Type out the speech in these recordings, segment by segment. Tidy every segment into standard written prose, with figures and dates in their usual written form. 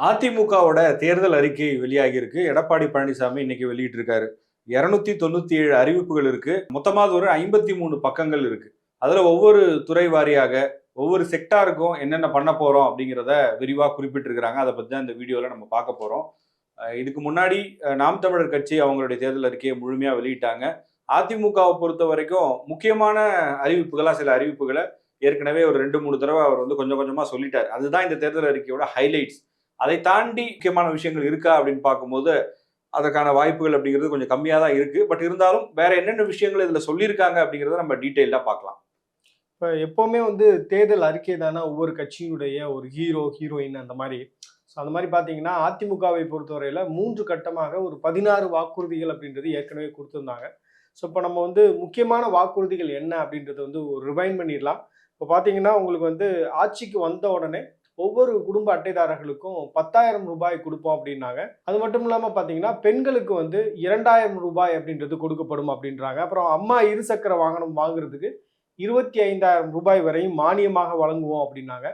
அதிமுகவோட தேர்தல் அறிக்கை வெளியாகி இருக்கு. எடப்பாடி பழனிசாமி இன்னைக்கு வெளியிட்டிருக்காரு. 297 அறிவிப்புகள் இருக்கு. மொத்தமா அது ஒரு 53 பக்கங்கள் இருக்கு. அதுல ஒவ்வொரு துறை வாரியாக, ஒவ்வொரு செக்டாருக்கும் என்னென்ன பண்ண போறோம் அப்படிங்கிறத விரிவா குறிப்பிட்டிருக்கிறாங்க. அதை பத்தி தான் இந்த வீடியோல நம்ம பார்க்க போறோம். இதுக்கு முன்னாடி நாம் தமிழர் கட்சி அவங்களுடைய தேர்தல் அறிக்கையை முழுமையா வெளியிட்டாங்க. அதிமுகவை பொறுத்த வரைக்கும் முக்கியமான அறிவிப்புகளா சில அறிவிப்புகளை ஏற்கனவே ஒரு 2-3 தடவை அவர் வந்து கொஞ்சம் கொஞ்சமா சொல்லிட்டார். அதுதான் இந்த தேர்தல் அறிக்கையோட ஹைலைட்ஸ். அதை தாண்டி முக்கியமான விஷயங்கள் இருக்கா அப்படின்னு பார்க்கும்போது அதற்கான வாய்ப்புகள் அப்படிங்கிறது கொஞ்சம் கம்மியாக தான் இருக்கு. பட் இருந்தாலும் வேற என்னென்ன விஷயங்கள் இதுல சொல்லியிருக்காங்க அப்படிங்கிறத நம்ம டீட்டெயிலாக பார்க்கலாம். இப்போ எப்போவுமே தேர்தல் அறிக்கை தானே ஒவ்வொரு கட்சியினுடைய ஒரு ஹீரோ ஹீரோயின் அந்த மாதிரி. ஸோ அந்த மாதிரி பார்த்தீங்கன்னா அதிமுகவை பொறுத்தவரையில் 3 கட்டமாக ஒரு 16 வாக்குறுதிகள் அப்படின்றது ஏற்கனவே கொடுத்துருந்தாங்க. ஸோ இப்போ நம்ம முக்கியமான வாக்குறுதிகள் என்ன அப்படின்றது ஒரு ரிவைண்ட் பண்ணிடலாம். இப்போ பார்த்தீங்கன்னா உங்களுக்கு ஆட்சிக்கு வந்த உடனே ஒவ்வொரு குடும்ப அட்டைதாரர்களுக்கும் 10,000 ரூபாய் கொடுப்போம் அப்படின்னாங்க. அது மட்டும் இல்லாமல் பார்த்தீங்கன்னா பெண்களுக்கு 2,000 ரூபாய் அப்படின்றது கொடுக்கப்படும் அப்படின்றாங்க. அப்புறம் அம்மா இருசக்கர வாகனம் வாங்குறதுக்கு 25,000 ரூபாய் வரையும் மானியமாக வழங்குவோம் அப்படின்னாங்க.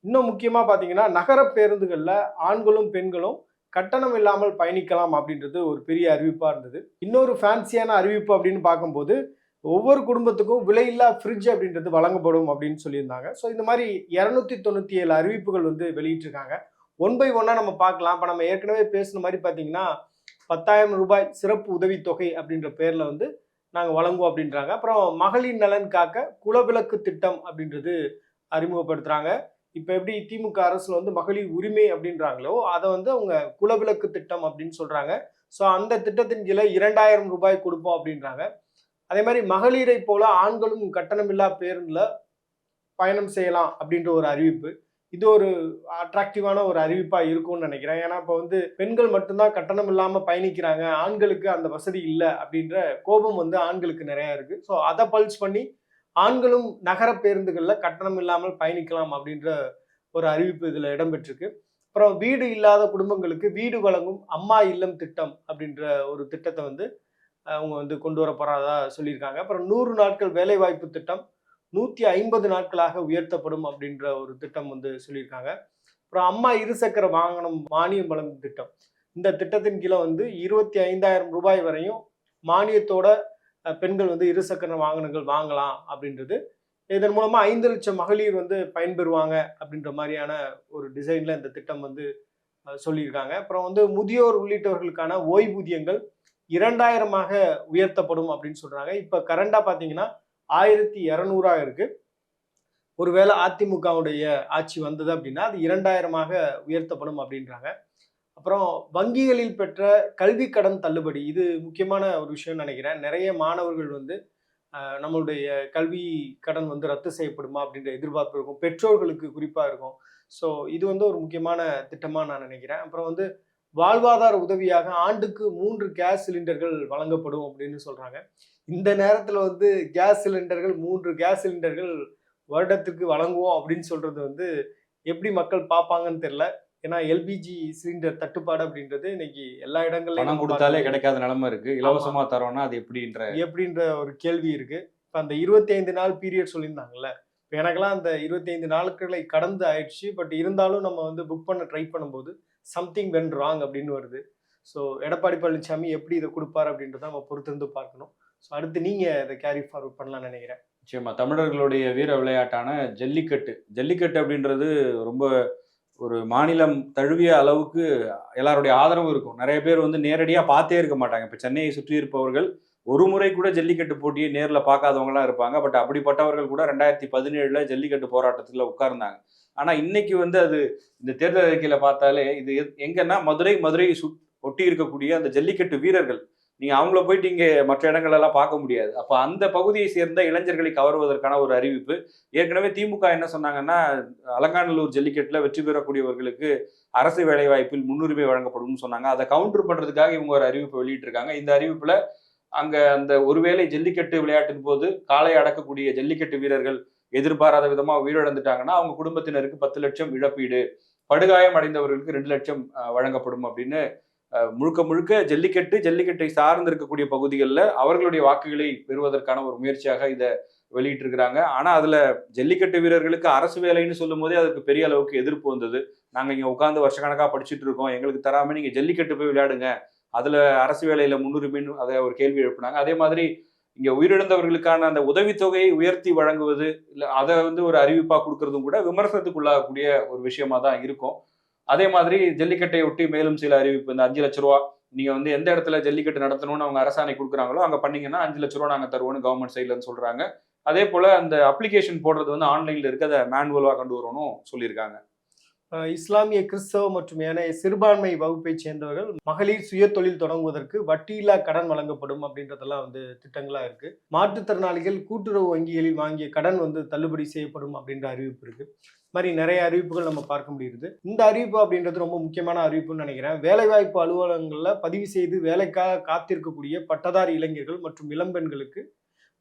இன்னும் முக்கியமாக பார்த்தீங்கன்னா நகர பேருந்துகளில் ஆண்களும் பெண்களும் கட்டணம் இல்லாமல் பயணிக்கலாம் அப்படின்றது ஒரு பெரிய அறிவிப்பாக இருந்தது. இன்னொரு ஃபேன்சியான அறிவிப்பு அப்படின்னு பார்க்கும்போது ஒவ்வொரு குடும்பத்துக்கும் விலையில்லா ஃப்ரிட்ஜ் அப்படின்றது வழங்கப்படும் அப்படின்னு சொல்லியிருந்தாங்க. ஸோ இந்த மாதிரி 297 அறிவிப்புகள் வெளியிட்டிருக்காங்க. ஒன் பை ஒன்னா நம்ம பார்க்கலாம். இப்போ நம்ம ஏற்கனவே பேசுன மாதிரி பார்த்தீங்கன்னா 10,000 ரூபாய் சிறப்பு உதவித்தொகை அப்படின்ற பேர்ல நாங்கள் வழங்குவோம் அப்படின்றாங்க. அப்புறம் மகளிர் நலன் காக்க குலவிளக்கு திட்டம் அப்படின்றது அறிமுகப்படுத்துறாங்க. இப்போ எப்படி திமுக அரசுல மகளிர் உரிமை அப்படின்றாங்களோ அதை அவங்க குலவிளக்கு திட்டம் அப்படின்னு சொல்றாங்க. ஸோ அந்த திட்டத்தின் கீழே 2,000 ரூபாய் கொடுப்போம் அப்படின்றாங்க. அதே மாதிரி மகளிரை போல ஆண்களும் கட்டணமில்லா பேருந்துல பயணம் செய்யலாம் அப்படின்ற ஒரு அறிவிப்பு. இது ஒரு அட்ராக்டிவான ஒரு அறிவிப்பா இருக்கும்னு நினைக்கிறேன். ஏன்னா இப்போ பெண்கள் மட்டும்தான் கட்டணம் இல்லாம பயணிக்கிறாங்க, ஆண்களுக்கு அந்த வசதி இல்லை அப்படின்ற கோபம் ஆண்களுக்கு நிறைய இருக்கு. ஸோ அதை பல்ஸ் பண்ணி ஆண்களும் நகர பேருந்துகள்ல கட்டணம் இல்லாமல் பயணிக்கலாம் அப்படின்ற ஒரு அறிவிப்பு இதுல இடம்பெற்றிருக்கு. அப்புறம் வீடு இல்லாத குடும்பங்களுக்கு வீடு வழங்கும் அம்மா இல்லம் திட்டம் அப்படின்ற ஒரு திட்டத்தை அவங்க கொண்டு வர போறதா சொல்லியிருக்காங்க. அப்புறம் 100 நாட்கள் வேலைவாய்ப்பு திட்டம் 150 நாட்களாக உயர்த்தப்படும் அப்படின்ற ஒரு திட்டம் சொல்லியிருக்காங்க. அப்புறம் அம்மா இருசக்கர வாகனம் மானியம் வழங்கும் திட்டம், இந்த திட்டத்தின் கீழே 25,000 ரூபாய் வரையும் மானியத்தோட பெண்கள் இருசக்கர வாகனங்கள் வாங்கலாம் அப்படின்றது. இதன் மூலமா 5 லட்சம் மகளிர் பயன்பெறுவாங்க அப்படின்ற மாதிரியான ஒரு டிசைன்ல இந்த திட்டம் சொல்லியிருக்காங்க. அப்புறம் முதியோர் உள்ளிட்டவர்களுக்கான ஓய்வூதியங்கள் 2,000ஆக உயர்த்தப்படும் அப்படின்னு சொல்றாங்க. இப்ப கரண்டா பாத்தீங்கன்னா 1,200 இருக்கு. ஒருவேளை அதிமுகவுடைய ஆட்சி வந்தது அப்படின்னா அது 2,000ஆக உயர்த்தப்படும் அப்படின்றாங்க. அப்புறம் வங்கிகளில் பெற்ற கல்வி கடன் தள்ளுபடி, இது முக்கியமான ஒரு விஷயம் நினைக்கிறேன். நிறைய மாணவர்கள் நம்மளுடைய கல்வி கடன் ரத்து செய்யப்படுமா அப்படின்ற எதிர்பார்ப்பு இருக்கும், பெற்றோர்களுக்கு குறிப்பா இருக்கும். ஸோ இது ஒரு முக்கியமான திட்டமா நான் நினைக்கிறேன். அப்புறம் வாழ்வாதார உதவியாக ஆண்டுக்கு 3 கேஸ் சிலிண்டர்கள் வழங்கப்படும் அப்படின்னு சொல்றாங்க. இந்த நேரத்துல கேஸ் சிலிண்டர்கள் 3 கேஸ் சிலிண்டர்கள் வருடத்துக்கு வழங்குவோம் அப்படின்னு சொல்றது எப்படி மக்கள் பார்ப்பாங்கன்னு தெரியல. ஏன்னா எல்பிஜி சிலிண்டர் தட்டுப்பாடு அப்படின்றது இன்னைக்கு எல்லா இடங்கள்லயும் பணம் கொடுத்தாலே கிடைக்காத நிலைமை இருக்கு. இலவசமா தரோம்னா அது எப்படின்ற ஒரு கேள்வி இருக்கு. இப்ப அந்த 25 நாள் பீரியட் சொல்லியிருந்தாங்கல்ல, இப்போ எனக்கெல்லாம் அந்த 25 நாட்களை கடந்து ஆயிடுச்சு. பட் இருந்தாலும் நம்ம புக் பண்ண ட்ரை பண்ணும்போது சம்திங் வென் ராங் அப்படின்னு வருது. ஸோ எடப்பாடி பழனிசாமி எப்படி இதை கொடுப்பாரு அப்படின்றத நம்ம பொறுத்திருந்து பார்க்கணும். ஸோ அடுத்து நீங்க இதை கேரி ஃபார்வர்ட் பண்ணலாம்னு நினைக்கிறேன். நிச்சயமா தமிழர்களுடைய வீர விளையாட்டான ஜல்லிக்கட்டு. ஜல்லிக்கட்டு அப்படின்றது ரொம்ப ஒரு மாநிலம் தழுவிய அளவுக்கு எல்லாருடைய ஆதரவும் இருக்கும். நிறைய பேர் நேரடியா பார்த்தே இருக்க மாட்டாங்க. இப்ப சென்னையை சுற்றி இருப்பவர்கள் ஒரு முறை கூட ஜல்லிக்கட்டு போட்டியை நேர்ல பார்க்காதவங்கலாம் இருப்பாங்க. பட் அப்படிப்பட்டவர்கள் கூட 2017 ஜல்லிக்கட்டு போராட்டத்துல உட்கார்ந்தாங்க. ஆனா இன்னைக்கு அது இந்த தேர்தல் அறிக்கையில பார்த்தாலே இது எங்கன்னா மதுரை ஒட்டி இருக்கக்கூடிய அந்த ஜல்லிக்கட்டு வீரர்கள், நீங்க அவங்கள போயிட்டு இங்க மற்ற இடங்கள் எல்லாம் பார்க்க முடியாது. அப்ப அந்த பகுதியை சேர்ந்த இளைஞர்களை கவர்வதற்கான ஒரு அறிவிப்பு. ஏற்கனவே திமுக என்ன சொன்னாங்கன்னா, அலங்காநல்லூர் ஜல்லிக்கட்டுல வெற்றி பெறக்கூடியவர்களுக்கு அரசு வேலை வாய்ப்பில் முன்னுரிமை வழங்கப்படும் சொன்னாங்க. அதை கவுண்டர் பண்றதுக்காக இவங்க ஒரு அறிவிப்பு வெளியிட்டு இருக்காங்க. இந்த அறிவிப்புல அங்க அந்த ஒருவேளை ஜல்லிக்கட்டு விளையாட்டின் போது காலை அடக்கக்கூடிய ஜல்லிக்கட்டு வீரர்கள் எதிர்பாராத விதமா உயிரிழந்துட்டாங்கன்னா அவங்க குடும்பத்தினருக்கு 10 லட்சம் இழப்பீடு, படுகாயம் அடைந்தவர்களுக்கு 2 லட்சம் வழங்கப்படும் அப்படின்னு முழுக்க முழுக்க ஜல்லிக்கட்டை சார்ந்து இருக்கக்கூடிய பகுதிகளில் அவர்களுடைய வாக்குகளை பெறுவதற்கான ஒரு முயற்சியாக இதை வெளியிட்டிருக்கிறாங்க. ஆனா அதுல ஜல்லிக்கட்டு வீரர்களுக்கு அரசு வேலைன்னு சொல்லும் போதே அதுக்கு பெரிய அளவுக்கு எதிர்ப்பு வந்தது. நாங்க இங்க உட்கார்ந்து வருஷக்கணக்கா படிச்சுட்டு இருக்கோம், எங்களுக்கு தராம நீங்க ஜல்லிக்கட்டு போய் விளையாடுங்க, அதுல அரசு வேலையில முன்னுரிமைன்னு அதை ஒரு கேள்வி எழுப்புனாங்க. அதே மாதிரி இங்க உயிரிழந்தவர்களுக்கான அந்த உதவித்தொகையை உயர்த்தி வழங்குவது, இல்ல அதை வந்து ஒரு அறிவிப்பா கொடுக்கறதும் கூட விமர்சனத்துக்குள்ளாகக்கூடிய ஒரு விஷயமா தான் இருக்கும். அதே மாதிரி ஜல்லிக்கட்டை ஒட்டி மேலும் சில அறிவிப்பு, இந்த 5 லட்ச ரூபா நீங்க வந்து எந்த இடத்துல ஜல்லிக்கட்டு நடத்தணும்னு அவங்க அரசாணை கொடுக்குறாங்களோ அங்க பண்ணீங்கன்னா 5 லட்ச ரூபா நாங்க தருவோம்னு கவர்மெண்ட் சைட்ல இருந்து சொல்றாங்க. அதே போல அந்த அப்ளிகேஷன் போடுறது வந்து ஆன்லைன்ல இருக்கு, அதை மேனுவலா கொண்டு வரணும் சொல்லியிருக்காங்க. இஸ்லாமிய, கிறிஸ்தவ மற்றும் ஏனைய சிறுபான்மை வகுப்பைச் சேர்ந்தவர்கள் மகளிர் சுய தொழில் தொடங்குவதற்கு வட்டியில்லா கடன் வழங்கப்படும் அப்படின்றதெல்லாம் வந்து திட்டங்களா இருக்கு. மாற்றுத்திறனாளிகள் கூட்டுறவு வங்கிகளில் வாங்கிய கடன் வந்து தள்ளுபடி செய்யப்படும் அப்படின்ற அறிவிப்பு இருக்கு. இது மாதிரி நிறைய அறிவிப்புகள் நம்ம பார்க்க முடியுது. இந்த அறிவிப்பு அப்படின்றது ரொம்ப முக்கியமான அறிவிப்புன்னு நினைக்கிறேன். வேலைவாய்ப்பு அலுவலகங்கள்ல பதிவு செய்து வேலைக்காக காத்திருக்கக்கூடிய பட்டதாரி இளைஞர்கள் மற்றும் இளம்பெண்களுக்கு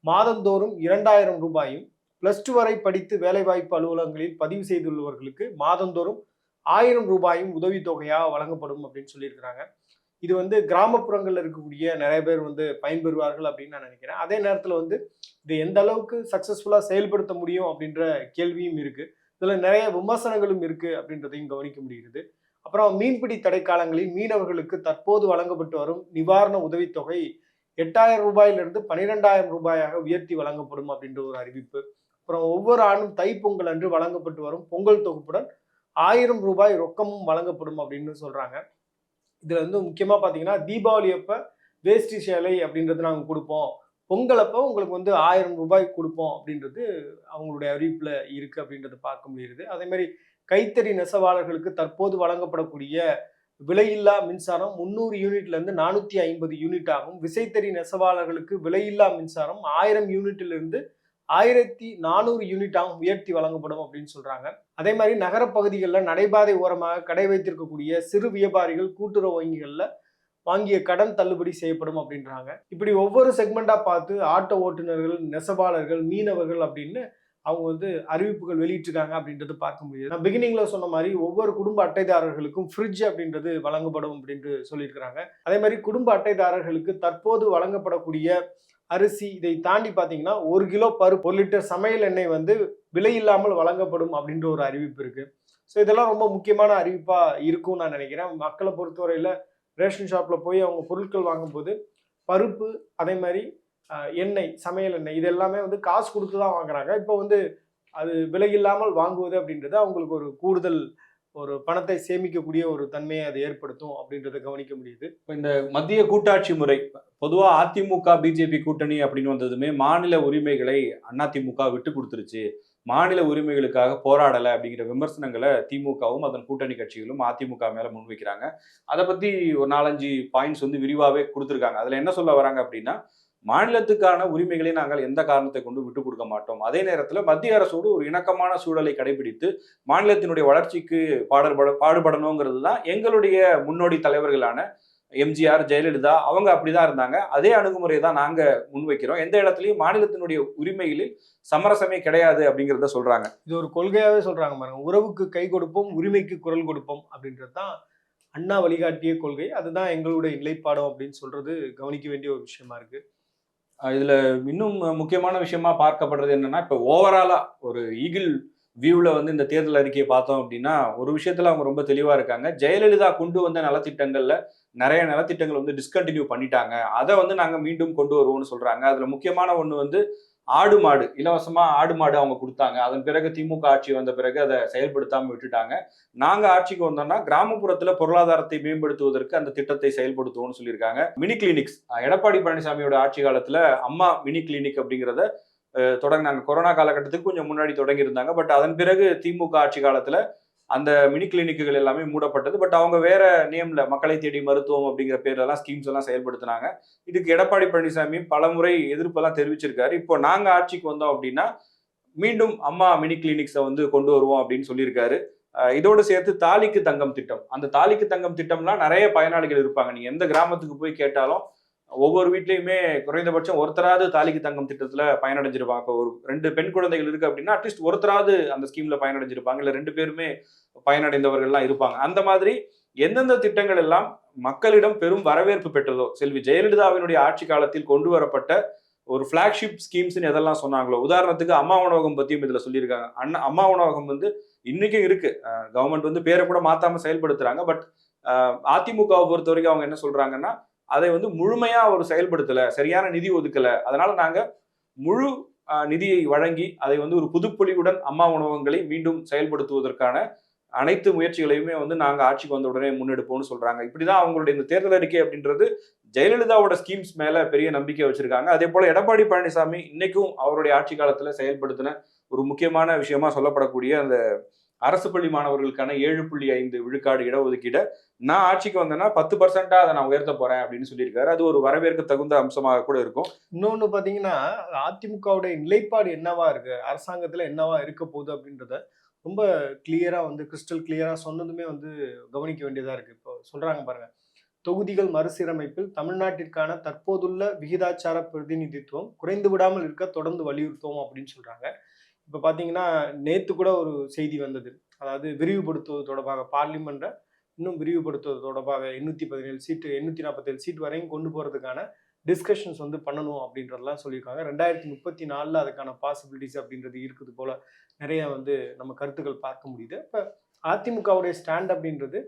மாதந்தோறும் 2000 ரூபாயும், +2 வரை படித்து வேலைவாய்ப்பு அலுவலகங்களில் பதிவு செய்துள்ளவர்களுக்கு மாதந்தோறும் 1000 ரூபாயும் உதவித்தொகையாக வழங்கப்படும் அப்படின்னு சொல்லியிருக்கிறாங்க. இது வந்து கிராமப்புறங்களில் இருக்கக்கூடிய நிறைய பேர் வந்து பயன்பெறுவார்கள் அப்படின்னு நான் நினைக்கிறேன். அதே நேரத்தில் வந்து இது எந்த அளவுக்கு சக்சஸ்ஃபுல்லாக செயல்படுத்த முடியும் அப்படின்ற கேள்வியும் இருக்கு. இதில் நிறைய விமர்சனங்களும் இருக்கு அப்படின்றதையும் கவனிக்க முடிகிறது. அப்புறம் மீன்பிடி தடைக்காலங்களில் மீனவர்களுக்கு தற்போது வழங்கப்பட்டு வரும் நிவாரண உதவித்தொகை 8000 ரூபாயிலிருந்து 12,000 ரூபாயாக உயர்த்தி வழங்கப்படும் அப்படின்ற ஒரு அறிவிப்பு. அப்புறம் ஒவ்வொரு ஆண்டும் தைப்பொங்கல் அன்று வழங்கப்பட்டு வரும் பொங்கல் தொகுப்புடன் 1000 ரூபாய் ரொக்கமும் வழங்கப்படும் அப்படின்னு சொல்றாங்க. இதுல வந்து முக்கியமா பாத்தீங்கன்னா தீபாவளி அப்ப வேஷ்டி சேலை அப்படின்றது நாங்க கொடுப்போம், பொங்கல் அப்ப உங்களுக்கு வந்து 1000 ரூபாய் கொடுப்போம் அப்படின்றது அவங்களுடைய அறிவிப்புல இருக்கு அப்படின்றத பார்க்க முடியுது. அதே மாதிரி கைத்தறி நெசவாளர்களுக்கு தற்போது வழங்கப்படக்கூடிய விலையில்லா மின்சாரம் 300 யூனிட்ல இருந்து 450 யூனிட் ஆகும். விசைத்தறி நெசவாளர்களுக்கு விலையில்லா மின்சாரம் 1000 யூனிட்ல இருந்து 1400 யூனிட்டாகவும் உயர்த்தி வழங்கப்படும் அப்படின்னு சொல்றாங்க. அதே மாதிரி நகர பகுதிகளில் நடைபாதை ஓரமாக கடை வைத்திருக்கக்கூடிய சிறு வியாபாரிகள் கூட்டுறவு வங்கிகள்ல வாங்கிய கடன் தள்ளுபடி செய்யப்படும் அப்படின்றாங்க. இப்படி ஒவ்வொரு செக்மெண்டா பார்த்து ஆட்டோ ஓட்டுநர்கள், நெசவாளர்கள், மீனவர்கள் அப்படின்னு அவங்க வந்து அறிவிப்புகள் வெளியிட்டிருக்காங்க அப்படின்றது பார்க்க முடியுது. நான் பிகினிங்ல சொன்ன மாதிரி ஒவ்வொரு குடும்ப அட்டைதாரர்களுக்கும் ஃப்ரிட்ஜ் அப்படின்றது வழங்கப்படும் அப்படின்ட்டு சொல்லியிருக்கிறாங்க. அதே மாதிரி குடும்ப அட்டைதாரர்களுக்கு தற்போது வழங்கப்படக்கூடிய அரிசி இதை தாண்டி பார்த்தீங்கன்னா 1 கிலோ பருப்பு, 1 லிட்டர் சமையல் எண்ணெய் வந்து விலை இல்லாமல் வழங்கப்படும் அப்படின்ற ஒரு அறிவிப்பு இருக்கு. ஸோ இதெல்லாம் ரொம்ப முக்கியமான அறிவிப்பா இருக்கும்னு நான் நினைக்கிறேன். மக்களை பொறுத்தவரையில ரேஷன் ஷாப்ல போய் அவங்க பொருட்கள் வாங்கும்போது பருப்பு, அதே மாதிரி எண்ணெய், சமையல் எண்ணெய் இது எல்லாமே வந்து காசு கொடுத்து தான் வாங்குறாங்க. இப்போ வந்து அது விலை இல்லாமல் வாங்குவது அப்படின்றது அவங்களுக்கு ஒரு கூடுதல் ஒரு பணத்தை சேமிக்கக்கூடிய ஒரு தன்மையை அது ஏற்படுத்தும் அப்படின்றத கவனிக்க முடியுது. இந்த மத்திய கூட்டாட்சி முறை பொதுவா அதிமுக பிஜேபி கூட்டணி அப்படின்னு வந்ததுமே மாநில உரிமைகளை அதிமுக விட்டு கொடுத்துருச்சு, மாநில உரிமைகளுக்காக போராடலை அப்படிங்கிற விமர்சனங்களை திமுகவும் அதன் கூட்டணி கட்சிகளும் அதிமுக மேல முன்வைக்கிறாங்க. அதை பத்தி ஒரு 4-5 பாயிண்ட்ஸ் வந்து விரிவாவே கொடுத்துருக்காங்க. அதுல என்ன சொல்ல வராங்க அப்படின்னா, மாநிலத்துக்கான உரிமைகளை நாங்கள் எந்த காரணத்தை கொண்டு விட்டுக் கொடுக்க மாட்டோம், அதே நேரத்தில் மத்திய அரசோடு ஒரு இணக்கமான சூழலை கடைபிடித்து மாநிலத்தினுடைய வளர்ச்சிக்கு பாடுபடணுங்கிறது தான் எங்களுடைய முன்னோடி தலைவர்களான எம்ஜிஆர், ஜெயலலிதா அவங்க அப்படிதான் இருந்தாங்க. அதே அணுகுமுறையை தான் நாங்க முன்வைக்கிறோம். எந்த இடத்துலையும் மாநிலத்தினுடைய உரிமைகளில் சமரசமே கிடையாது அப்படிங்கிறத சொல்றாங்க. இது ஒரு கொள்கையாவே சொல்றாங்க பாருங்க. உறவுக்கு கை கொடுப்போம், உரிமைக்கு குரல் கொடுப்போம் அப்படின்றது தான் அண்ணா வழிகாட்டிய கொள்கை. அதுதான் எங்களுடைய நிலைப்பாடம் அப்படின்னு சொல்றது கவனிக்க வேண்டிய ஒரு விஷயமா இருக்கு. இதுல இன்னும் முக்கியமான விஷயமா பார்க்கப்படுறது என்னன்னா, இப்ப ஓவராலா ஒரு ஈகிள் வியூல வந்து இந்த தேர்தல் அறிக்கையை பார்த்தோம் அப்படின்னா ஒரு விஷயத்துல அவங்க ரொம்ப தெளிவா இருக்காங்க. ஜெயலலிதா கொண்டு வந்த நலத்திட்டங்கள்ல நிறைய நலத்திட்டங்கள் வந்து டிஸ்கண்டினியூ பண்ணிட்டாங்க, அதை வந்து நாங்க மீண்டும் கொண்டு வருவோம்னு சொல்றாங்க. அதுல முக்கியமான ஒண்ணு வந்து ஆடு மாடு, இலவசமா ஆடு மாடு அவங்க கொடுத்தாங்க. அதன் பிறகு திமுக ஆட்சி வந்த பிறகு அதை செயல்படுத்தாம விட்டுட்டாங்க. நாங்க ஆட்சிக்கு வந்தோம்னா கிராமப்புறத்துல பொருளாதாரத்தை மேம்படுத்துவதற்கு அந்த திட்டத்தை செயல்படுத்துவோம்னு சொல்லியிருக்காங்க. மினி கிளினிக்ஸ் எடப்பாடி பழனிசாமியோட ஆட்சி காலத்துல அம்மா மினி கிளினிக் அப்படிங்கிறத தொடங்கினாங்க. கொரோனா காலகட்டத்துக்கு கொஞ்சம் முன்னாடி தொடங்கி இருந்தாங்க. பட் அதன் பிறகு திமுக ஆட்சி காலத்துல அந்த மினி கிளினிக்குகள் எல்லாமே மூடப்பட்டது. பட் அவங்க வேற நேம்ல மக்களை தேடி மருத்துவம் அப்படிங்கிற பேர்ல எல்லாம் ஸ்கீம்ஸ் எல்லாம் செயல்படுத்தினாங்க. இதுக்கு எடப்பாடி பழனிசாமி பலமுறை எதிர்ப்பெல்லாம் தெரிவிச்சிருக்காரு. இப்போ நாங்க ஆட்சிக்கு வந்தோம் அப்படின்னா மீண்டும் அம்மா மினி கிளினிக்ஸை வந்து கொண்டு வருவோம் அப்படின்னு சொல்லியிருக்காரு. இதோடு சேர்த்து தாலிக்கு தங்கம் திட்டம், அந்த தாலிக்கு தங்கம் திட்டம்லாம் நிறைய பயனாளிகள் இருப்பாங்க. நீங்க எந்த கிராமத்துக்கு போய் கேட்டாலும் ஒவ்வொரு வீட்லயுமே குறைந்தபட்சம் ஒருத்தராவது தாலிக்கு தங்கம் திட்டத்துல பயனடைஞ்சிருப்பாங்க. இப்போ ஒரு 2 பெண் குழந்தைகள் இருக்கு அப்படின்னா அட்லீஸ்ட் ஒருத்தராவது அந்த ஸ்கீம்ல பயனடைஞ்சிருப்பாங்க, இல்ல 2 பேருமே பயனடைந்தவர்கள்லாம் இருப்பாங்க. அந்த மாதிரி எந்தெந்த திட்டங்கள் எல்லாம் மக்களிடம் பெரும் வரவேற்பு பெற்றதோ, செல்வி ஜெயலலிதாவினுடைய ஆட்சி காலத்தில் கொண்டு வரப்பட்ட ஒரு ஃபிளாக்ஷிப் ஸ்கீம்ஸ்னு எதெல்லாம் சொன்னாங்களோ, உதாரணத்துக்கு அம்மா உணவகம் பத்தியும் இதுல சொல்லியிருக்காங்க. அம்மா உணவகம் வந்து இன்னைக்கும் இருக்கு. கவர்மெண்ட் வந்து பேரை கூட மாத்தாம செயல்படுத்துறாங்க. பட் அதிமுகவை பொறுத்த வரைக்கும் அவங்க என்ன சொல்றாங்கன்னா, அதை வந்து முழுமையா ஒரு செயல்படுத்தல, சரியான நிதி ஒதுக்கல. அதனால நாங்க முழு நிதியை வழங்கி அதை வந்து ஒரு புதுப்பொலிவுடன் அம்மா உணவகங்களை மீண்டும் செயல்படுத்துவதற்கான அனைத்து முயற்சிகளையுமே வந்து நாங்க ஆட்சிக்கு வந்த உடனே முன்னெடுப்போம்னு சொல்றாங்க. இப்படிதான் அவங்களுடைய இந்த தேர்தல் அறிக்கை அப்படின்றது ஜெயலலிதாவோட ஸ்கீம்ஸ் மேல பெரிய நம்பிக்கை வச்சிருக்காங்க. அதே போல எடப்பாடி பழனிசாமி இன்னைக்கும் அவருடைய ஆட்சி காலத்துல செயல்படுத்தின ஒரு முக்கியமான விஷயமா சொல்லப்படக்கூடிய அந்த அரசு பள்ளி மாணவர்களுக்கான 7.5 விழுக்காடு இடஒதுக்கீடை நான் ஆட்சிக்கு வந்தேன்னா 10% அதை நான் உயர்த்த போறேன் அப்படின்னு சொல்லியிருக்காரு. அது ஒரு வரவேற்க தகுந்த அம்சமாக கூட இருக்கும். இன்னொன்னு பாத்தீங்கன்னா, அதிமுகவுடைய நிலைப்பாடு என்னவா இருக்கு, அரசாங்கத்துல என்னவா இருக்க போகுது அப்படின்றத ரொம்ப கிளியரா வந்து கிறிஸ்டல் கிளியரா சொன்னதுமே வந்து கவனிக்க வேண்டியதா இருக்கு. இப்போ சொல்றாங்க பாருங்க, தொகுதிகள் மறுசீரமைப்பில் தமிழ்நாட்டிற்கான தற்போதுள்ள விகிதாச்சார பிரதிநிதித்துவம் குறைந்து விடாமல் இருக்க தொடர்ந்து வலியுறுத்துவோம் அப்படின்னு சொல்றாங்க. இப்ப பாத்தீங்கன்னா, நேத்து கூட ஒரு செய்தி வந்தது. அதாவது விரிவுபடுத்துவது தொடர்பாக பார்லிமெண்ட்டை இன்னும் விரிவுபடுத்துவது தொடர்பாக 817 சீட்டு 847 சீட் வரையும் கொண்டு போறதுக்கான டிஸ்கஷன்ஸ் வந்து பண்ணணும் அப்படின்றதெல்லாம் சொல்லியிருக்காங்க. 2034ல அதுக்கான பாசிபிலிட்டிஸ் அப்படின்றது இருக்குது போல நிறைய வந்து நம்ம கருத்துக்கள் பார்க்க முடியுது. இப்ப அதிமுகவுடைய ஸ்டாண்ட் அப்படின்றது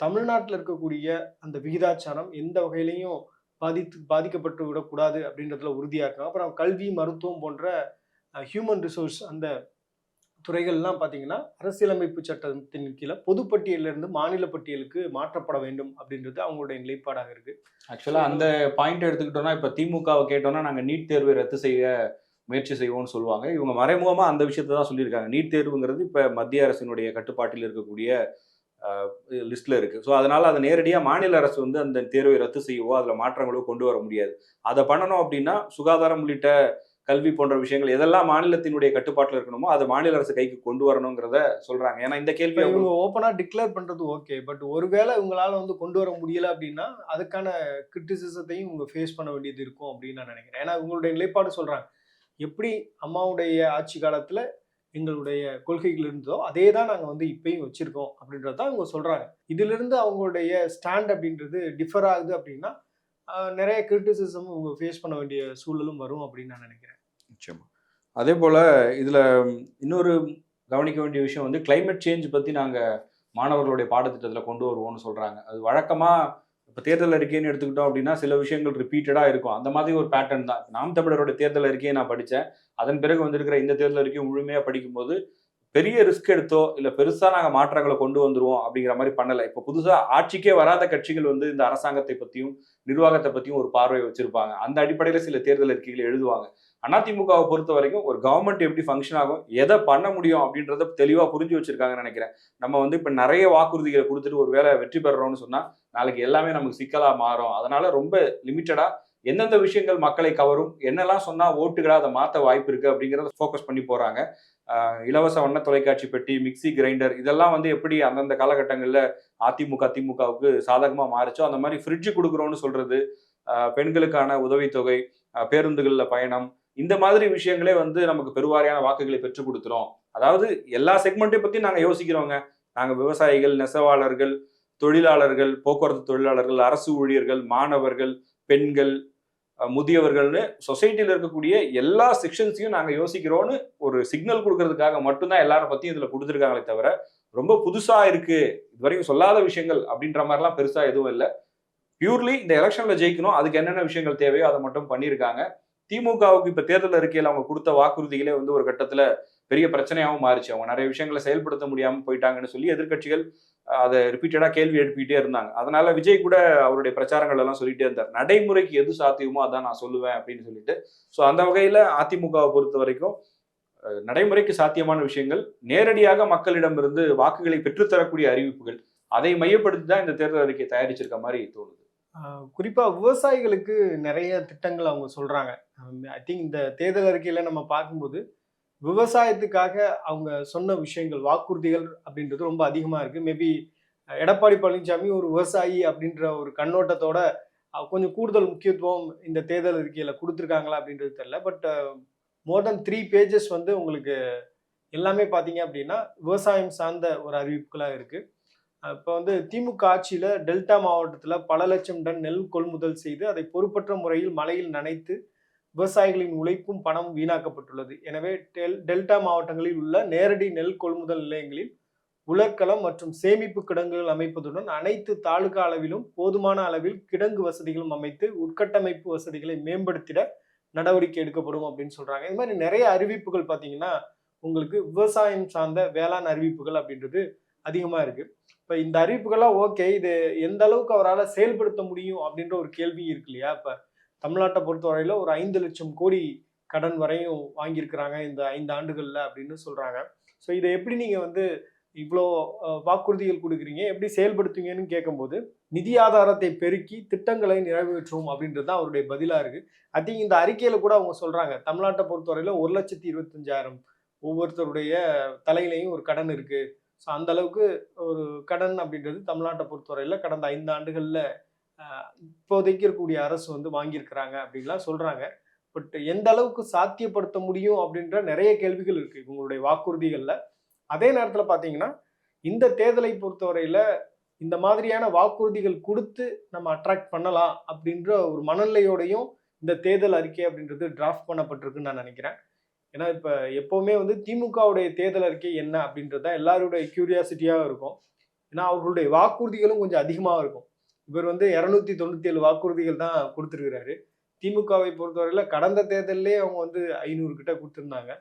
தமிழ்நாட்டில் இருக்கக்கூடிய அந்த விகிதாச்சாரம் எந்த வகையிலையும் பாதிக்கப்பட்டு விடக்கூடாது அப்படின்றதுல உறுதியா இருக்காங்க. அப்புறம் கல்வி, மருத்துவம் போன்ற ஹியூமன் ரிசோர்ஸ் அந்த துறைகள்லாம் பார்த்தீங்கன்னா, அரசியலமைப்பு சட்டத்தின் கீழ பொதுப்பட்டியலிருந்து மாநில பட்டியலுக்கு மாற்றப்பட வேண்டும் அப்படின்றது அவங்களுடைய நிலைப்பாடாக இருக்கு. ஆக்சுவலா அந்த பாயிண்ட் எடுத்துக்கிட்டோம்னா, இப்ப திமுகவை கேட்டோம்னா, நாங்க நீட் தேர்வை ரத்து செய்ய முயற்சி செய்வோம்னு சொல்லுவாங்க. இவங்க மறைமுகமா அந்த விஷயத்த தான் சொல்லியிருக்காங்க. நீட் தேர்வுங்கிறது இப்ப மத்திய அரசினுடைய கட்டுப்பாட்டில் இருக்கக்கூடிய லிஸ்ட்ல இருக்கு. ஸோ அதனால அதை நேரடியா மாநில அரசு வந்து அந்த தேர்வை ரத்து செய்யவோ, அதுல மாற்றங்களோ கொண்டு வர முடியாது. அதை பண்ணணும் அப்படின்னா, சுகாதாரம் உள்ளிட்ட கல்வி போன்ற விஷயங்கள் எதெல்லாம் மாநிலத்தினுடைய கட்டுப்பாட்டில் இருக்கணுமோ அதை மாநில அரசு கைக்கு கொண்டு வரணுங்கிறத சொல்றாங்க. ஏன்னா இந்த கேள்வி இவங்க ஓப்பனா டிக்ளேர் பண்றது ஓகே. பட் ஒருவேளை இவங்களால வந்து கொண்டு வர முடியல அப்படின்னா, அதுக்கான கிரிட்டிசிசத்தையும் இவங்க ஃபேஸ் பண்ண வேண்டியது இருக்கும் அப்படின்னு நான் நினைக்கிறேன். ஏன்னா இவங்களுடைய நிலைப்பாடு சொல்றாங்க. எப்படி அம்மாவுடைய ஆட்சி காலத்துல எங்களுடைய கொள்கைகள் இருந்ததோ அதே தான் நாங்க வந்து இப்பயும் வச்சிருக்கோம் அப்படின்றது தான் இவங்க சொல்றாங்க. இதிலிருந்து அவங்களுடைய ஸ்டாண்ட் அப்படின்றது டிஃபர் ஆகுது அப்படின்னா, நிறைய கிரிட்டிசிசம் இவங்க ஃபேஸ் பண்ண வேண்டிய சூழலும் வரும் அப்படின்னு நான் நினைக்கிறேன். நிச்சயமா. அதே போல இதுல இன்னொரு கவனிக்க வேண்டிய விஷயம் வந்து கிளைமேட் சேஞ்ச் பத்தி நாங்க மாணவர்களுடைய பாடத்திட்டத்துல கொண்டு வருவோம்னு சொல்றாங்க. அது வழக்கமா இப்ப தேர்தல் அறிக்கைன்னு எடுத்துக்கிட்டோம் அப்படின்னா சில விஷயங்கள் ரிப்பீட்டடா இருக்கும். அந்த மாதிரி ஒரு பேட்டர்ன் தான். நாம் தமிழரோட தேர்தல் அறிக்கையை நான் படிச்சேன். அதன் பிறகு வந்திருக்கிற இந்த தேர்தல் அறிக்கையை முழுமையா படிக்கும்போது பெரிய ரிஸ்க் எடுத்தோ இல்ல பெருசா நாங்க மாற்றங்களை கொண்டு வந்துருவோம் அப்படிங்கிற மாதிரி பண்ணல. இப்ப புதுசா ஆட்சிக்கே வராத கட்சிகள் வந்து இந்த அரசாங்கத்தை பத்தியும் நிர்வாகத்தை பத்தியும் ஒரு பார்வை வச்சிருப்பாங்க. அந்த அடிப்படையில சில தேர்தல் அறிக்கைகளை எழுதுவாங்க. அதிமுகவை பொறுத்த வரைக்கும் ஒரு கவர்மெண்ட் எப்படி ஃபங்க்ஷன் ஆகும், எதை பண்ண முடியும் அப்படின்றத தெளிவா புரிஞ்சு வச்சிருக்காங்கன்னு நினைக்கிறேன். நம்ம வந்து இப்ப நிறைய வாக்குறுதிகளை கொடுத்துட்டு ஒரு வேளை வெற்றி பெறறோம்னு சொன்னா நாளைக்கு எல்லாமே நமக்கு சிக்கலா மாறும். அதனால ரொம்ப லிமிட்டடா எந்தெந்த விஷயங்கள் மக்களை கவரும், என்னெல்லாம் சொன்னா ஓட்டுகளா அதை மாற்ற வாய்ப்பு இருக்கு அப்படிங்கிறத ஃபோக்கஸ் பண்ணி போறாங்க. இலவச வண்ண தொலைக்காட்சி பெட்டி, மிக்சி கிரைண்டர் இதெல்லாம் வந்து எப்படி அந்தந்த காலகட்டங்களில் அதிமுக திமுகவுக்கு சாதகமாக மாறிச்சோ அந்த மாதிரி ஃப்ரிட்ஜ் கொடுக்குறோன்னு சொல்றது, பெண்களுக்கான உதவித்தொகை, பேருந்துகளில் பயணம், இந்த மாதிரி விஷயங்களே வந்து நமக்கு பெருவாரியான வாக்குகளை பெற்றுக் கொடுத்துரும். அதாவது எல்லா செக்மெண்ட்டையும் பத்தி நாங்க யோசிக்கிறோங்க. நாங்க விவசாயிகள், நெசவாளர்கள், தொழிலாளர்கள், போக்குவரத்து தொழிலாளர்கள், அரசு ஊழியர்கள், மாணவர்கள், பெண்கள், முதியவர்கள்னு சொசைட்டில இருக்கக்கூடிய எல்லா செக்ஷன்ஸையும் நாங்க யோசிக்கிறோம்னு ஒரு சிக்னல் கொடுக்கறதுக்காக மட்டும்தான் எல்லாரும் பத்தியும் இதுல கொடுத்துருக்காங்களே தவிர ரொம்ப புதுசா இருக்கு, இதுவரைக்கும் சொல்லாத விஷயங்கள் அப்படின்ற மாதிரிலாம் பெருசா எதுவும் இல்லை. பியூர்லி இந்த எலெக்ஷன்ல ஜெயிக்கணும், அதுக்கு என்னென்ன விஷயங்கள் தேவையோ அதை மட்டும் பண்ணியிருக்காங்க. திமுகவுக்கு இப்ப தேர்தல் அறிக்கையில் அவங்க கொடுத்த வாக்குறுதிகளே வந்து ஒரு கட்டத்துல பெரிய பிரச்சனையாகவும் மாறிச்சு. அவங்க நிறைய விஷயங்களை செயல்படுத்த முடியாம போயிட்டாங்கன்னு சொல்லி எதிர்க்கட்சிகள் அதை ரிப்பீட்டடா கேள்வி எழுப்பிட்டே இருந்தாங்க. அதனால விஜய் கூட அவருடைய பிரச்சாரங்கள் எல்லாம் சொல்லிட்டே இருந்தார், நடைமுறைக்கு எது சாத்தியமோ அதான் நான் சொல்லுவேன் அப்படின்னு சொல்லிட்டு. ஸோ அந்த வகையில அதிமுகவை பொறுத்த வரைக்கும் நடைமுறைக்கு சாத்தியமான விஷயங்கள், நேரடியாக மக்களிடமிருந்து வாக்குகளை பெற்றுத்தரக்கூடிய அறிவிப்புகள், அதை மையப்படுத்தி தான் இந்த தேர்தல் அறிக்கை தயாரிச்சிருக்க மாதிரி தோணுது. குறிப்பா விவசாயிகளுக்கு நிறைய திட்டங்கள் அவங்க சொல்றாங்க. ஐ திங்க் இந்த தேர்தல் அறிக்கையில நம்ம பார்க்கும்போது விவசாயத்துக்காக அவங்க சொன்ன விஷயங்கள், வாக்குறுதிகள் அப்படின்றது ரொம்ப அதிகமா இருக்கு. மேபி எடப்பாடி பழனிசாமி ஒரு விவசாயி அப்படின்ற ஒரு கண்ணோட்டத்தோட கொஞ்சம் கூடுதல் முக்கியத்துவம் இந்த தேர்தல் அறிக்கையில கொடுத்துருக்காங்களா அப்படின்றது தெரியல. பட் மோர் தென் 3 பேஜஸ் வந்து உங்களுக்கு எல்லாமே பார்த்தீங்க அப்படின்னா விவசாயம் சார்ந்த ஒரு அறிவிப்புகளா இருக்கு. இப்போ வந்து திமுக ஆட்சியில டெல்டா மாவட்டத்தில் பல லட்சம் டன் நெல் கொள்முதல் செய்து அதை பொறுப்பற்ற முறையில் மழையில் நனைத்து விவசாயிகளின் உழைப்பும் பணமும் வீணாக்கப்பட்டுள்ளது. எனவே டெல்டா மாவட்டங்களில் உள்ள நேரடி நெல் கொள்முதல் நிலையங்களில் உலர்களம் மற்றும் சேமிப்பு கிடங்குகள் அமைப்பதுடன் அனைத்து தாலுகா அளவிலும் போதுமான அளவில் கிடங்கு வசதிகளும் அமைத்து உட்கட்டமைப்பு வசதிகளை மேம்படுத்திட நடவடிக்கை எடுக்கப்படும் அப்படின்னு சொல்றாங்க. இது மாதிரி நிறைய அறிவிப்புகள் பார்த்தீங்கன்னா உங்களுக்கு விவசாயம் சார்ந்த வேளாண் அறிவிப்புகள் அப்படின்றது அதிகமா இருக்கு. இப்ப இந்த அறிவிப்புகள்லாம் ஓகே, இது எந்த அளவுக்கு அவரால் செயல்படுத்த முடியும் அப்படின்ற ஒரு கேள்வி இருக்கு இல்லையா? இப்ப தமிழ்நாட்டை பொறுத்தவரையில ஒரு 5,00,000 கோடி கடன் வரையும் வாங்கியிருக்கிறாங்க இந்த 5 ஆண்டுகள்ல அப்படின்னு சொல்றாங்க. ஸோ இதை எப்படி நீங்க வந்து இவ்வளோ வாக்குறுதிகள் கொடுக்குறீங்க, எப்படி செயல்படுத்துவீங்கன்னு கேட்கும்போது நிதி ஆதாரத்தை பெருக்கி திட்டங்களை நிறைவேற்றுவோம் அப்படின்றது தான் அவருடைய பதிலா இருக்கு. ஐ திங்க் இந்த அறிக்கையில கூட அவங்க சொல்றாங்க தமிழ்நாட்டை பொறுத்தவரையில 1,25,000 ஒவ்வொருத்தருடைய தலையிலையும் ஒரு கடன் இருக்கு. ஸோ அந்த அளவுக்கு ஒரு கடன் அப்படின்றது தமிழ்நாட்டை பொறுத்தவரையில கடந்த 5 ஆண்டுகள்ல இப்போதைக்கு இருக்கக்கூடிய அரசு வந்து வாங்கியிருக்கிறாங்க அப்படின்லாம் சொல்றாங்க. பட் எந்த அளவுக்கு சாத்தியப்படுத்த முடியும் அப்படின்ற நிறைய கேள்விகள் இருக்கு இவங்களுடைய வாக்குறுதிகள்ல. அதே நேரத்தில் பார்த்தீங்கன்னா இந்த தேர்தலை பொறுத்தவரையில இந்த மாதிரியான வாக்குறுதிகள் கொடுத்து நம்ம அட்ராக்ட் பண்ணலாம் அப்படின்ற ஒரு மனநிலையோடையும் இந்த தேர்தல் அறிக்கை அப்படின்றது டிராஃப்ட் பண்ணப்பட்டிருக்குன்னு நான் நினைக்கிறேன். ஏன்னா இப்போ எப்போவுமே வந்து திமுகவுடைய தேர்தல் அறிக்கை என்ன அப்படின்றது தான் எல்லாருடைய கியூரியாசிட்டியாக இருக்கும். ஏன்னா அவர்களுடைய வாக்குறுதிகளும் கொஞ்சம் அதிகமாக இருக்கும். இவர் வந்து 297 வாக்குறுதிகள் தான் கொடுத்துருக்கிறாரு. திமுகவை பொறுத்தவரையில கடந்த தேர்தலே அவங்க வந்து 500 கிட்ட கொடுத்துருந்தாங்க.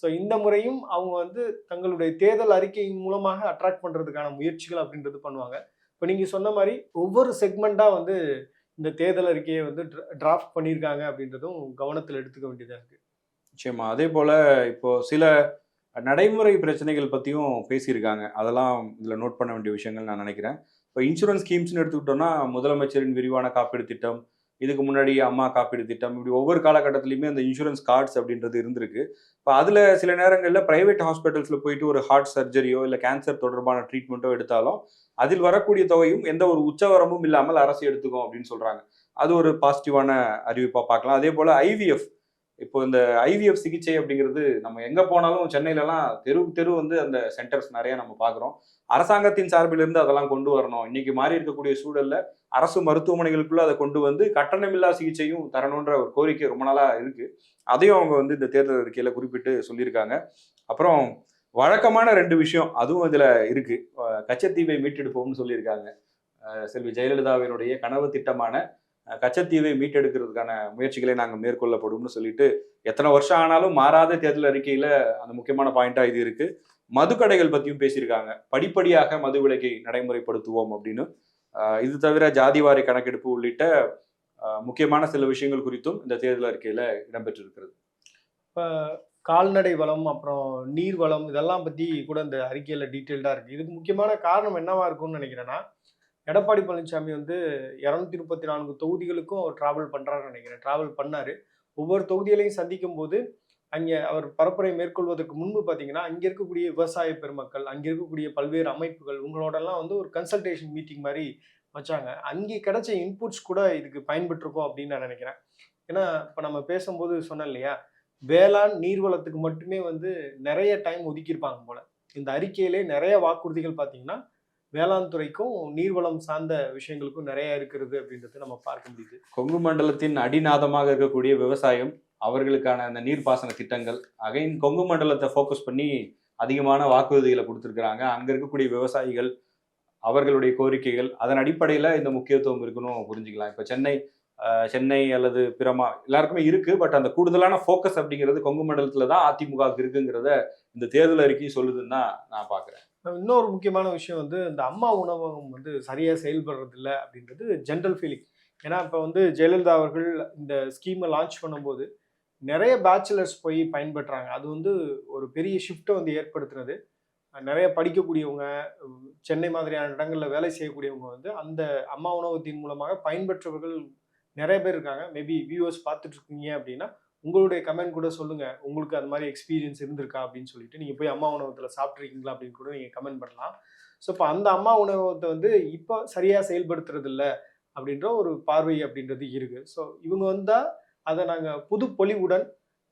ஸோ இந்த முறையும் அவங்க வந்து தங்களுடைய தேர்தல் அறிக்கையின் மூலமாக அட்ராக்ட் பண்றதுக்கான முயற்சிகள் அப்படின்றது பண்ணுவாங்க. இப்போ நீங்க சொன்ன மாதிரி ஒவ்வொரு செக்மெண்டா வந்து இந்த தேர்தல் அறிக்கையை வந்து டிராஃப்ட் பண்ணியிருக்காங்க அப்படின்றதும் கவனத்தில் எடுத்துக்க வேண்டியதா இருக்கு. நிச்சயமா. அதே போல இப்போ சில நடைமுறை பிரச்சனைகள் பத்தியும் பேசியிருக்காங்க. அதெல்லாம் இதுல நோட் பண்ண வேண்டிய விஷயங்கள் நான் நினைக்கிறேன். இப்போ இன்சூரன்ஸ் ஸ்கீம்ஸ்னு எடுத்துக்கிட்டோம்னா முதலமைச்சரின் விரிவான காப்பீடு திட்டம், இதுக்கு முன்னாடி அம்மா காப்பீடு திட்டம், இப்படி ஒவ்வொரு காலகட்டத்திலையுமே அந்த இன்சூரன்ஸ் கார்ட்ஸ் அப்படின்றது இருந்திருக்கு. இப்போ அதில் சில நேரங்களில் பிரைவேட் ஹாஸ்பிட்டல்ஸில் போயிட்டு ஒரு ஹார்ட் சர்ஜரியோ இல்லை கேன்சர் தொடர்பான ட்ரீட்மெண்ட்டோ எடுத்தாலும் அதில் வரக்கூடிய தொகையும் எந்த ஒரு உச்சவரமும் இல்லாமல் அரசு எடுத்துக்கும் அப்படின்னு சொல்கிறாங்க. அது ஒரு பாசிட்டிவான அறிவிப்பாக பார்க்கலாம். அதே போல் ஐவிஎஃப், இப்போ இந்த ஐவிஎஃப் சிகிச்சை அப்படிங்கிறது நம்ம எங்கே போனாலும் சென்னையிலலாம் தெரு வந்து அந்த சென்டர்ஸ் நிறைய நம்ம பார்க்குறோம். அரசாங்கத்தின் சார்பிலிருந்து அதெல்லாம் கொண்டு வரணும். இன்னைக்கு மாறி இருக்கக்கூடிய சூழல்ல அரசு மருத்துவமனைகளுக்குள்ள அதை கொண்டு வந்து கட்டணமில்லா சிகிச்சையும் தரணுன்ற ஒரு கோரிக்கை ரொம்ப நாளா இருக்கு. அதையும் அவங்க வந்து இந்த தேர்தல் அறிக்கையில குறிப்பிட்டு சொல்லியிருக்காங்க. அப்புறம் வழக்கமான 2 விஷயம் அதுவும் இதுல இருக்கு. கச்சத்தீவை மீட்டெடுப்போம்னு சொல்லியிருக்காங்க. செல்வி ஜெயலலிதாவினுடைய கனவு திட்டமான கச்சத்தீவை மீட்டெடுக்கிறதுக்கான முயற்சிகளை நாங்கள் மேற்கொள்ளப்படும்னு சொல்லிட்டு எத்தனை வருஷம் ஆனாலும் மாறாத தேர்தல் அறிக்கையில அந்த முக்கியமான பாயிண்டா இது இருக்கு. மதுக்கடைகள் பத்தியும் பேசியிருக்காங்க. படிப்படியாக மது விலக்கை நடைமுறைப்படுத்துவோம் அப்படின்னு. இது தவிர ஜாதிவாரி கணக்கெடுப்பு உள்ளிட்ட முக்கியமான சில விஷயங்கள் குறித்தும் இந்த தேர்தல் அறிக்கையில இடம்பெற்றிருக்கிறது. இப்போ கால்நடை வளம் அப்புறம் நீர் வளம் இதெல்லாம் பத்தி கூட இந்த அறிக்கையில டீட்டெயில்டா இருக்கு. இதுக்கு முக்கியமான காரணம் என்னவா இருக்கும்னு நினைக்கிறேன்னா, எடப்பாடி பழனிசாமி வந்து 234 தொகுதிகளுக்கும் அவர் டிராவல் பண்றாருன்னு நினைக்கிறேன். டிராவல் பண்ணாரு. ஒவ்வொரு தொகுதிகளையும் சந்திக்கும் போது அங்கே அவர் பரப்புரை மேற்கொள்வதற்கு முன்பு பார்த்தீங்கன்னா அங்கே இருக்கக்கூடிய விவசாய பெருமக்கள், அங்கே இருக்கக்கூடிய பல்வேறு அமைப்புகள் உங்களோடலாம் வந்து ஒரு கன்சல்டேஷன் மீட்டிங் மாதிரி வச்சாங்க. அங்கே கிடைச்ச இன்புட்ஸ் கூட இதுக்கு பயன்பட்டுருக்கும் அப்படின்னு நான் நினைக்கிறேன். ஏன்னா இப்போ நம்ம பேசும்போது சொன்னேன் இல்லையா, வேளாண் நீர்வளத்துக்கு மட்டுமே வந்து நிறைய டைம் ஒதுக்கியிருப்பாங்க போல. இந்த அறிக்கையிலே நிறைய வாக்குறுதிகள் பார்த்தீங்கன்னா வேளாண் துறைக்கும் நீர்வளம் சார்ந்த விஷயங்களுக்கும் நிறைய இருக்கிறது அப்படின்றது நம்ம பார்க்க முடியுது. கொங்கு மண்டலத்தின் அடிநாதமாக இருக்கக்கூடிய விவசாயம், அவர்களுக்கான அந்த நீர்ப்பாசன திட்டங்கள், அகைன் கொங்கு மண்டலத்தை ஃபோக்கஸ் பண்ணி அதிகமான வாக்குறுதிகளை கொடுத்துருக்குறாங்க. அங்கே இருக்கக்கூடிய விவசாயிகள், அவர்களுடைய கோரிக்கைகள், அதன் அடிப்படையில் இந்த முக்கியத்துவம் இருக்குன்னு புரிஞ்சுக்கலாம். இப்போ சென்னை அல்லது பிரமா எல்லாருக்குமே இருக்கு. பட் அந்த கூடுதலான ஃபோக்கஸ் அப்படிங்கிறது கொங்கு மண்டலத்துல தான் அதிமுகவுக்கு இருக்குங்கிறத இந்த தேர்தல் அறிக்கை சொல்லுதுன்னு தான் நான் பார்க்குறேன். இன்னொரு முக்கியமான விஷயம் வந்து இந்த அம்மா உணவகம் வந்து சரியா செயல்படுறது இல்லை அப்படின்றது ஜென்ரல் ஃபீலிங். ஏன்னா இப்போ வந்து ஜெயலலிதா அவர்கள் இந்த ஸ்கீமை லான்ச் பண்ணும்போது நிறைய பேச்சுலர்ஸ் போய் பயன்பெற்றாங்க. அது வந்து ஒரு பெரிய ஷிஃப்ட்டை வந்து ஏற்படுத்துனது. நிறைய படிக்கக்கூடியவங்க, சென்னை மாதிரியான இடங்களில் வேலை செய்யக்கூடியவங்க வந்து அந்த அம்மா உணவகத்தின் மூலமாக பயன்பெற்றவர்கள் நிறைய பேர் இருக்காங்க. மேபி வியூவர்ஸ் பார்த்துட்டு இருக்கீங்க அப்படின்னா உங்களுடைய கமெண்ட் கூட சொல்லுங்க. உங்களுக்கு அது மாதிரி எக்ஸ்பீரியன்ஸ் இருந்திருக்கா அப்படின்னு சொல்லிட்டு நீங்கள் போய் அம்மா உணவகத்தில் சாப்பிட்ருக்கீங்களா அப்படின்னு கூட நீங்கள் கமெண்ட் பண்ணலாம். ஸோ இப்போ அந்த அம்மா உணவகத்தை வந்து இப்போ சரியாக செயல்படுத்துறது இல்லை அப்படின்ற ஒரு பார்வை அப்படின்றது இருக்குது. ஸோ இவங்க வந்தால் அதை நாங்கள் புது பொலிவுடன்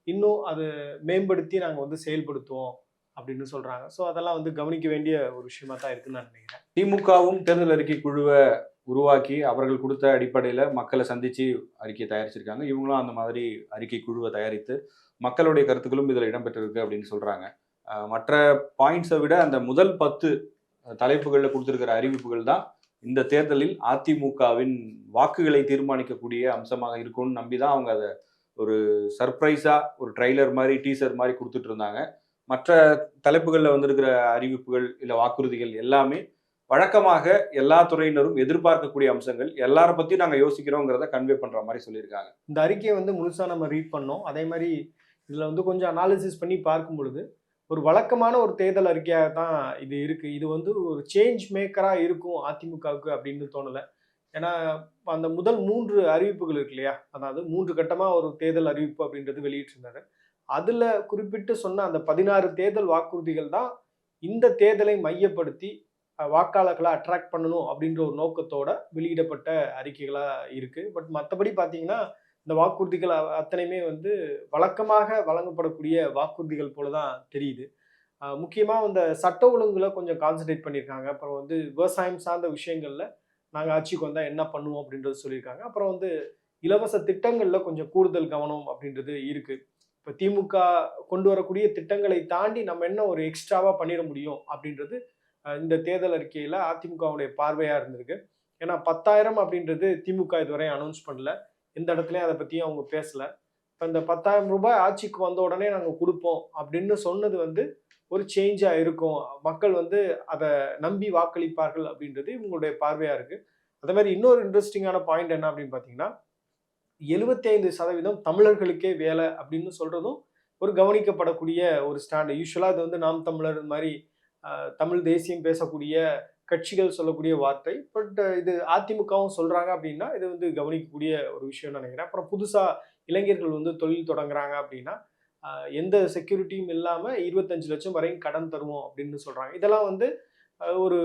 இன்னும் அதை மேம்படுத்தி நாங்கள் வந்து செயல்படுத்துவோம் அப்படின்னு சொல்கிறாங்க. ஸோ அதெல்லாம் வந்து கவனிக்க வேண்டிய ஒரு விஷயமா தான் இருக்குன்னு நான் நினைக்கிறேன். திமுகவும் தேர்தல் அறிக்கை குழுவை உருவாக்கி அவர்கள் கொடுத்த அடிப்படையில் மக்களை சந்தித்து அறிக்கை தயாரிச்சிருக்காங்க. இவங்களும் அந்த மாதிரி அறிக்கை குழுவை தயாரித்து மக்களுடைய கருத்துக்களும் இதில் இடம்பெற்றிருக்கு அப்படின்னு சொல்கிறாங்க. மற்ற பாயிண்ட்ஸை விட அந்த முதல் 10 தலைப்புகளில் கொடுத்துருக்கிற அறிவிப்புகள் தான் இந்த தேர்தலில் அதிமுகவின் வாக்குகளை தீர்மானிக்கக்கூடிய அம்சமாக இருக்கும்னு நம்பி தான் அவங்க அதை ஒரு சர்ப்ரைஸாக ஒரு ட்ரைலர் மாதிரி டீசர் மாதிரி கொடுத்துட்டு இருந்தாங்க. மற்ற தலைப்புகளில் வந்திருக்கிற அறிவிப்புகள் இல்லை வாக்குறுதிகள் எல்லாமே வழக்கமாக எல்லா துறையினரும் எதிர்பார்க்கக்கூடிய அம்சங்கள். எல்லாரை பற்றியும் நாங்கள் யோசிக்கிறோங்கிறத கன்வே பண்ணுற மாதிரி சொல்லியிருக்காங்க. இந்த அறிக்கையை வந்து முழுசாக நம்ம ரீட் பண்ணோம். அதே மாதிரி இதில் வந்து கொஞ்சம் அனாலிசிஸ் பண்ணி பார்க்கும் பொழுது ஒரு வழக்கமான ஒரு தேர்தல் அறிக்கையாக தான் இது இருக்குது. இது வந்து ஒரு சேஞ்ச் மேக்கராக இருக்கும் அதிமுகவுக்கு அப்படின்னு தோணலை. ஏன்னா அந்த முதல் 3 அறிவிப்புகள் இருக்கு இல்லையா, அதாவது 3 கட்டமாக ஒரு தேர்தல் அறிவிப்பு அப்படின்றது வெளியிட்டிருந்தாரு. அதில் குறிப்பிட்டு சொன்ன அந்த 16 தேர்தல் வாக்குறுதிகள் தான் இந்த தேர்தலை மையப்படுத்தி வாக்காளர்களை அட்ராக்ட் பண்ணணும் அப்படின்ற ஒரு நோக்கத்தோட வெளியிடப்பட்ட அறிக்கைகளாக இருக்குது. பட் மற்றபடி பார்த்தீங்கன்னா இந்த வாக்குறுதிகள் அத்தனையுமே வந்து வழக்கமாக வழங்கப்படக்கூடிய வாக்குறுதிகள் போல தான் தெரியுது. முக்கியமாக இந்த சட்ட ஒழுங்குல கொஞ்சம் கான்சன்ட்ரேட் பண்ணியிருக்காங்க. அப்புறம் வந்து விவசாயம் சார்ந்த விஷயங்கள்ல நாங்கள் ஆட்சிக்கு வந்தால் என்ன பண்ணுவோம் அப்படின்றது சொல்லியிருக்காங்க. அப்புறம் வந்து இலவச திட்டங்களில் கொஞ்சம் கூடுதல் கவனம் அப்படின்றது இருக்குது. இப்போ திமுக கொண்டு வரக்கூடிய திட்டங்களை தாண்டி நம்ம என்ன ஒரு எக்ஸ்ட்ராவாக பண்ணிட முடியும் அப்படின்றது இந்த தேர்தல் அறிக்கையில் அதிமுகவுடைய பார்வையாக இருந்திருக்கு. ஏன்னா 10,000 அப்படின்றது திமுக இதுவரை அனௌன்ஸ் பண்ணல. எந்த இடத்துலையும் அதை பற்றியும் அவங்க பேசலை. இப்போ இந்த 10,000 ரூபாய் ஆட்சிக்கு வந்த உடனே நாங்கள் கொடுப்போம் அப்படின்னு சொன்னது வந்து ஒரு சேஞ்சாக இருக்கும். மக்கள் வந்து அதை நம்பி வாக்களிப்பார்கள் அப்படின்றது இவங்களுடைய பார்வையாக இருக்குது. அதே மாதிரி இன்னொரு இன்ட்ரெஸ்டிங்கான பாயிண்ட் என்ன அப்படின்னு பார்த்தீங்கன்னா 75% தமிழர்களுக்கே வேலை அப்படின்னு சொல்கிறதும் ஒரு கவனிக்கப்படக்கூடிய ஒரு ஸ்டாண்டு. யூஸ்வலாக இது வந்து நாம் தமிழர் மாதிரி தமிழ் தேசியம் பேசக்கூடிய கட்சிகள் சொல்லக்கூடிய வார்த்தை. பட் இது அதிமுகவும் சொல்கிறாங்க அப்படின்னா இது வந்து கவனிக்கக்கூடிய ஒரு விஷயம்னு நினைக்கிறேன். அப்புறம் புதுசாக இளைஞர்கள் வந்து தொழில் தொடங்குறாங்க அப்படின்னா எந்த செக்யூரிட்டியும் இல்லாமல் 25 லட்சம் வரையும் கடன் தருவோம் அப்படின்னு சொல்கிறாங்க. இதெல்லாம் வந்து ஒரு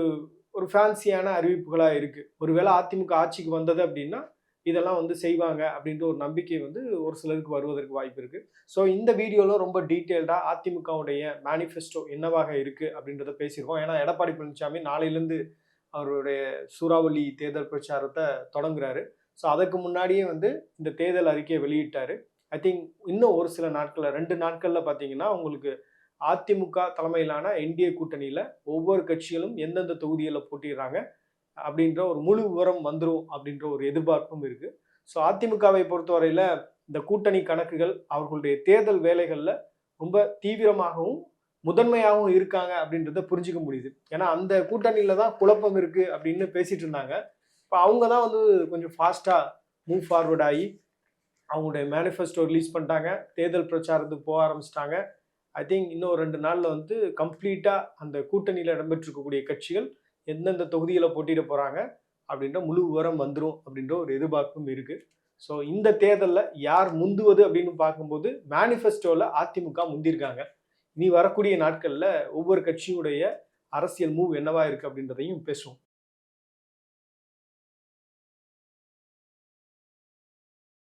ஒரு ஃபேன்சியான அறிவிப்புகளாக இருக்குது. ஒருவேளை அதிமுக ஆட்சிக்கு வந்தது அப்படின்னா இதெல்லாம் வந்து செய்வாங்க அப்படின்ற ஒரு நம்பிக்கை வந்து ஒரு சிலருக்கு வருவதற்கு வாய்ப்பு இருக்குது. ஸோ இந்த வீடியோவில் ரொம்ப டீட்டெயில்டாக அதிமுகவுடைய மேனிஃபெஸ்டோ என்னவாக இருக்குது அப்படின்றத பேசியிருக்கோம். ஏன்னா எடப்பாடி பழனிசாமி நாளையிலேருந்து அவருடைய சூறாவளி தேர்தல் பிரச்சாரத்தை தொடங்குறாரு. ஸோ அதுக்கு முன்னாடியே வந்து இந்த தேர்தல் அறிக்கையை வெளியிட்டார். ஐ திங்க் இன்னும் ஒரு சில நாட்களில் 2 நாட்களில் பார்த்தீங்கன்னா உங்களுக்கு அதிமுக தலைமையிலான என்டிஏ கூட்டணியில் ஒவ்வொரு கட்சிகளும் எந்தெந்த தொகுதிகளில் போட்டிடுறாங்க அப்படின்ற ஒரு முழு விவரம் வந்துடும் அப்படின்ற ஒரு எதிர்பார்ப்பும் இருக்குது. ஸோ அதிமுகவை பொறுத்தவரையில் இந்த கூட்டணி கணக்குகள் அவர்களுடைய தேர்தல் வேலைகளில் ரொம்ப தீவிரமாகவும் முதன்மையாகவும் இருக்காங்க அப்படின்றத புரிஞ்சிக்க முடியுது. ஏன்னா அந்த கூட்டணியில் தான் குழப்பம் இருக்குது அப்படின்னு பேசிகிட்டு இருந்தாங்க. இப்போ அவங்க தான் வந்து கொஞ்சம் ஃபாஸ்ட்டாக மூவ் ஃபார்வர்ட் ஆகி அவங்களுடைய மேனிஃபெஸ்டோ ரிலீஸ் பண்ணிட்டாங்க. தேர்தல் பிரச்சாரத்துக்கு போக ஆரம்பிச்சிட்டாங்க. ஐ திங்க் இன்னும் 2 நாளில் வந்து கம்ப்ளீட்டாக அந்த கூட்டணியில் இடம்பெற்றிருக்கக்கூடிய கட்சிகள் எந்தெந்த தொகுதியில் போட்டியிட போகிறாங்க அப்படின்ற முழு விவரம் வந்துடும் அப்படின்ற ஒரு எதிர்பார்ப்பும் இருக்குது. ஸோ இந்த தேர்தலில் யார் முந்துவது அப்படின்னு பார்க்கும்போது மேனிஃபெஸ்டோவில் அதிமுக முந்திருக்காங்க. இனி வரக்கூடிய நாட்களில் ஒவ்வொரு கட்சியுடைய அரசியல் மூவ் என்னவா இருக்குது அப்படின்றதையும் பேசுவோம்.